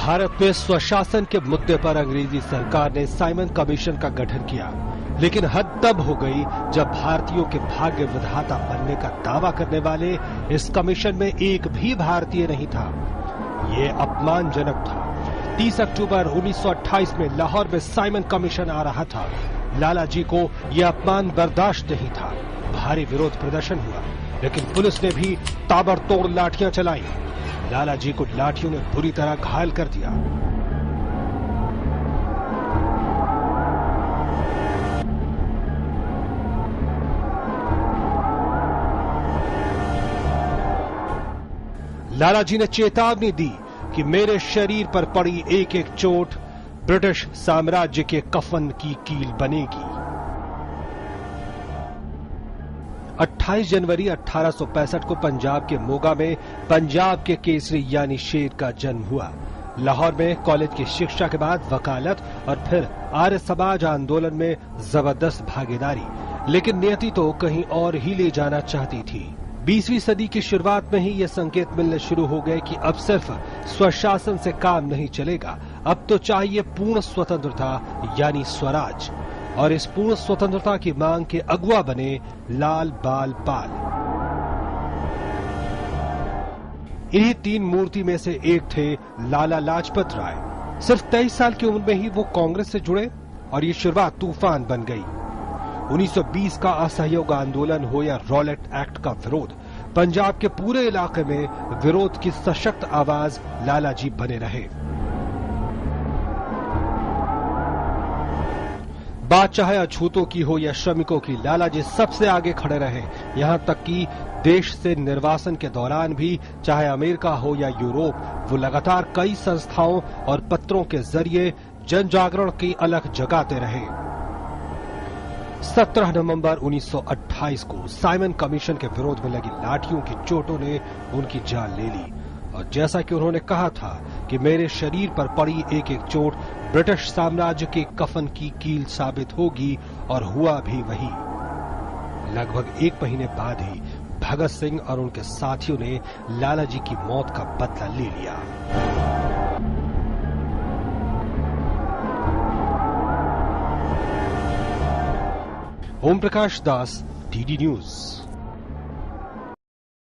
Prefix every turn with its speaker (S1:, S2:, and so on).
S1: भारत में स्वशासन के मुद्दे पर अंग्रेजी सरकार ने साइमन कमीशन का गठन किया, लेकिन हद तब हो गई जब भारतीयों के भाग्य विधाता बनने का दावा करने वाले इस कमीशन में एक भी भारतीय नहीं था। ये अपमानजनक था। 30 अक्टूबर 1928 में लाहौर में साइमन कमीशन आ रहा था। लाला जी को यह अपमान बर्दाश्त नहीं था। भारी विरोध प्रदर्शन हुआ, लेकिन पुलिस ने भी ताबड़तोड़ लाठियां चलाई। लाला जी को लाठियों ने बुरी तरह घायल कर दिया। लाला जी ने चेतावनी दी कि मेरे शरीर पर पड़ी एक एक चोट ब्रिटिश साम्राज्य के कफन की कील बनेगी। 28 जनवरी 1865 को पंजाब के मोगा में पंजाब के केसरी यानी शेर का जन्म हुआ। लाहौर में कॉलेज की शिक्षा के बाद वकालत और फिर आर्य समाज आंदोलन में जबरदस्त भागीदारी, लेकिन नियति तो कहीं और ही ले जाना चाहती थी। 20वीं सदी की शुरुआत में ही ये संकेत मिलने शुरू हो गए कि अब सिर्फ स्वशासन से काम नहीं चलेगा, अब तो चाहिए पूर्ण स्वतंत्रता यानी स्वराज। और इस पूर्ण स्वतंत्रता की मांग के अगुवा बने लाल बाल पाल। इन्हीं तीन मूर्ति में से एक थे लाला लाजपत राय। सिर्फ 23 साल की उम्र में ही वो कांग्रेस से जुड़े और ये शुरुआत तूफान बन गई। 1920 का असहयोग आंदोलन हो या रॉलेट एक्ट का विरोध, पंजाब के पूरे इलाके में विरोध की सशक्त आवाज लाला जी बने रहे। बात चाहे अछूतों की हो या श्रमिकों की, लाला जी सबसे आगे खड़े रहे। यहां तक कि देश से निर्वासन के दौरान भी, चाहे अमेरिका हो या यूरोप, वो लगातार कई संस्थाओं और पत्रों के जरिए जन जागरण की अलख जगाते रहे। 17 नवंबर 1928 को साइमन कमीशन के विरोध में लगी लाठियों की चोटों ने उनकी जान ले ली। और जैसा कि उन्होंने कहा था कि मेरे शरीर पर पड़ी एक एक चोट ब्रिटिश साम्राज्य के कफन की कील साबित होगी, और हुआ भी वही। लगभग एक महीने बाद ही भगत सिंह और उनके साथियों ने लाला जी की मौत का बदला ले लिया। ओम प्रकाश दास, डीडी न्यूज।